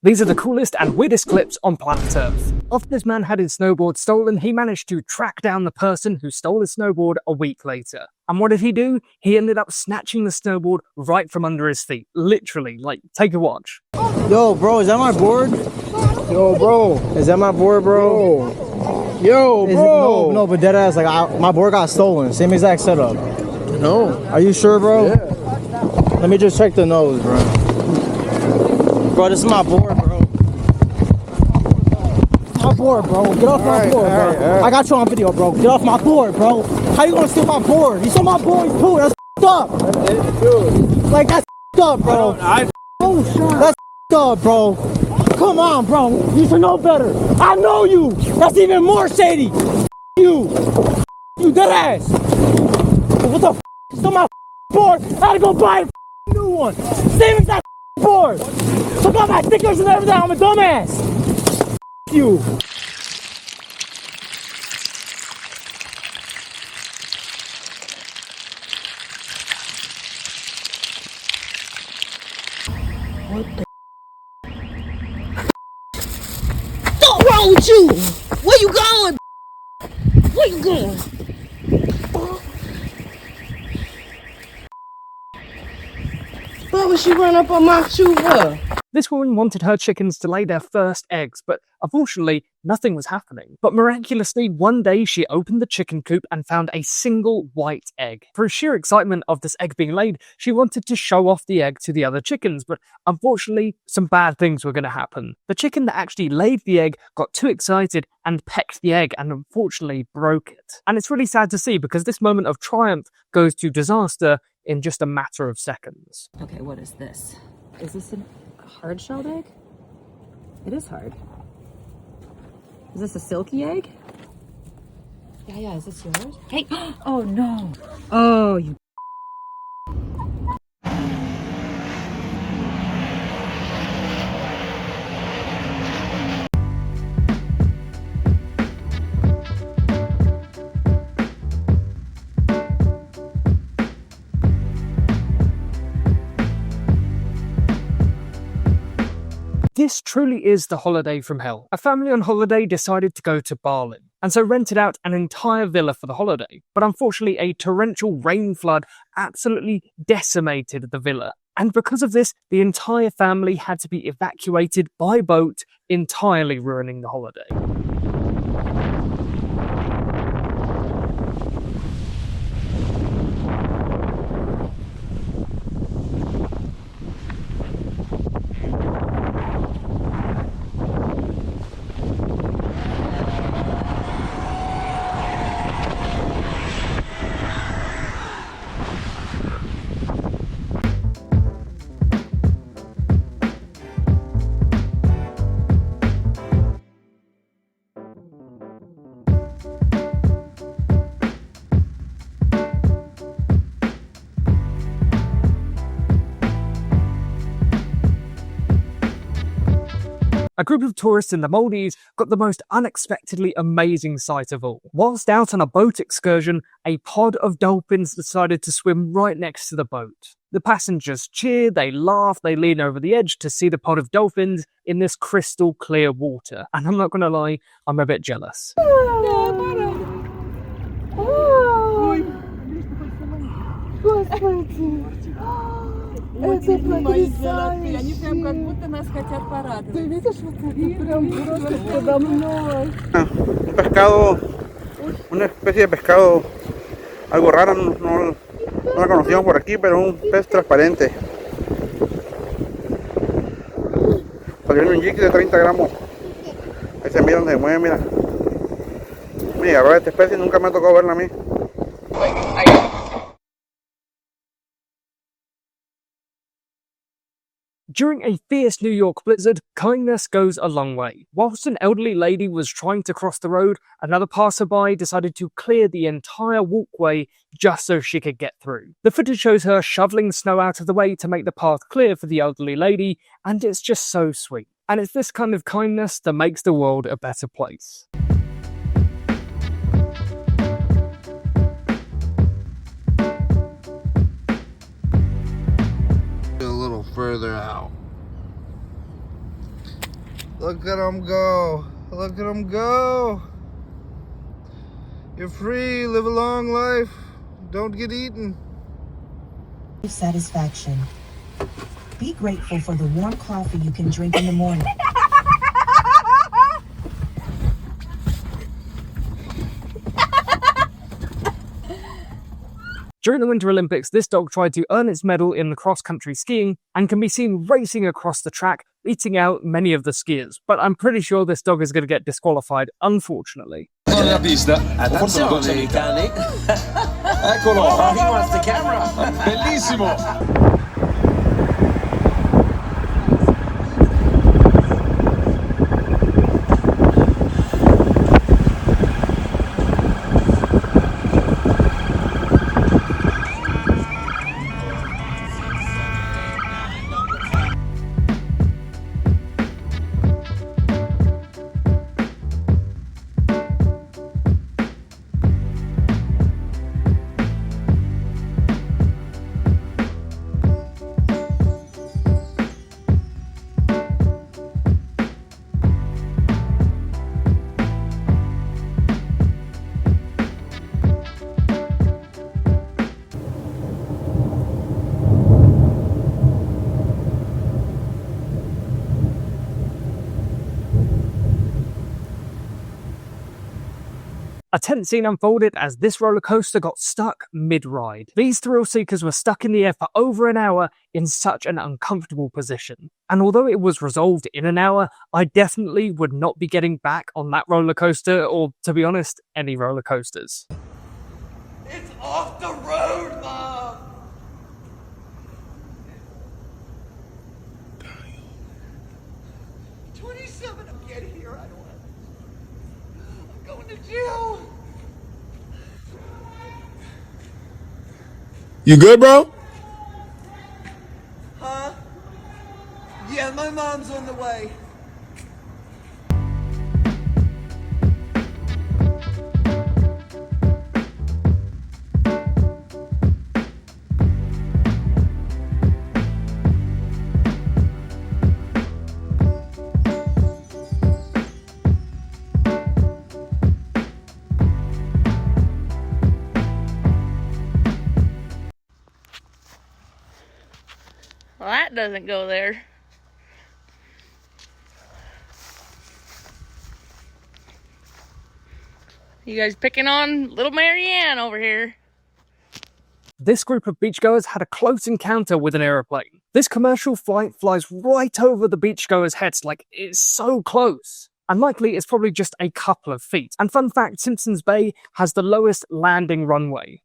These are the coolest and weirdest clips on planet Earth. After this man had his snowboard stolen, he managed to track down the person who stole his snowboard a week later. And what did he do? He ended up snatching the snowboard right from under his feet. Literally, like, take a watch. Yo, bro, is that my board? Yo, bro. Is that my board, bro? Yo, bro. No, but deadass, like, my board got stolen. Same exact setup. No. Are you sure, bro? Yeah. Let me just check the nose, bro. Bro, this is my board, bro. My board, bro. Get off my board, bro. Right. I got you on video, bro. Get off my board, bro. How you gonna steal my board? You stole my board too. That's up. Dude. Like, that's up, bro. That's up, bro. Come on, bro. You should know better. I know you. That's even more shady. You. You dead ass. What the f? Stole my board. I had to go buy a new one. Same exact board. Took out my stickers and everything. I'm a dumbass. You. What the? What's wrong with you? Where you going? Where you going? Why would she run up on my shoe? This woman wanted her chickens to lay their first eggs, but unfortunately, nothing was happening. But miraculously, one day she opened the chicken coop and found a single white egg. For sheer excitement of this egg being laid, she wanted to show off the egg to the other chickens, but unfortunately, some bad things were going to happen. The chicken that actually laid the egg got too excited and pecked the egg and unfortunately broke it. And it's really sad to see because this moment of triumph goes to disaster in just a matter of seconds. Okay, what is this? Is this a hard-shelled egg? It is hard. Is this a silky egg? Yeah, is this yours? Hey! Oh no! Oh, you. This truly is the holiday from hell. A family on holiday decided to go to Bali, and so rented out an entire villa for the holiday. But unfortunately, a torrential rain flood absolutely decimated the villa. And because of this, the entire family had to be evacuated by boat, entirely ruining the holiday. A group of tourists in the Maldives got the most unexpectedly amazing sight of all. Whilst out on a boat excursion, a pod of dolphins decided to swim right next to the boat. The passengers cheer, they laugh, they lean over the edge to see the pod of dolphins in this crystal clear water. And I'm not gonna lie, I'm a bit jealous. Это потрясающе! Они прям как будто нас хотят порадовать. Ты видишь, вот это прям просто подо мной. Un pescado, una especie de pescado algo rara, no la conocíamos por aquí, pero un pez transparente. Salió en un jig de 30 gramos. Ahí se mira donde se mueve, mira. Mira, agarró esta especie, nunca me ha tocado verla a mí. During a fierce New York blizzard, kindness goes a long way. Whilst an elderly lady was trying to cross the road, another passerby decided to clear the entire walkway just so she could get through. The footage shows her shoveling snow out of the way to make the path clear for the elderly lady, and it's just so sweet. And it's this kind of kindness that makes the world a better place. A little further out. Look at him go. Look at him go. You're free. Live a long life. Don't get eaten. Satisfaction. Be grateful for the warm coffee you can drink in the morning. During the Winter Olympics, this dog tried to earn its medal in the cross-country skiing and can be seen racing across the track, beating out many of the skiers. But I'm pretty sure this dog is going to get disqualified, unfortunately. La pista. Attenzione, i cani. Eccolo. Oh, he wants the camera. Bellissimo. A tense scene unfolded as this roller coaster got stuck mid-ride. These thrill seekers were stuck in the air for over an hour in such an uncomfortable position. And although it was resolved in an hour, I definitely would not be getting back on that roller coaster, or to be honest, any roller coasters. It's off the road, Mom! I'm getting here. I don't want. I'm going to jail. You good, bro? Huh? Yeah, my mom's on the way. Well, that doesn't go there. You guys picking on little Marianne over here. This group of beachgoers had a close encounter with an aeroplane. This commercial flight flies right over the beachgoers' heads, like it's so close. And likely it's probably just a couple of feet. And fun fact, Simpsons Bay has the lowest landing runway.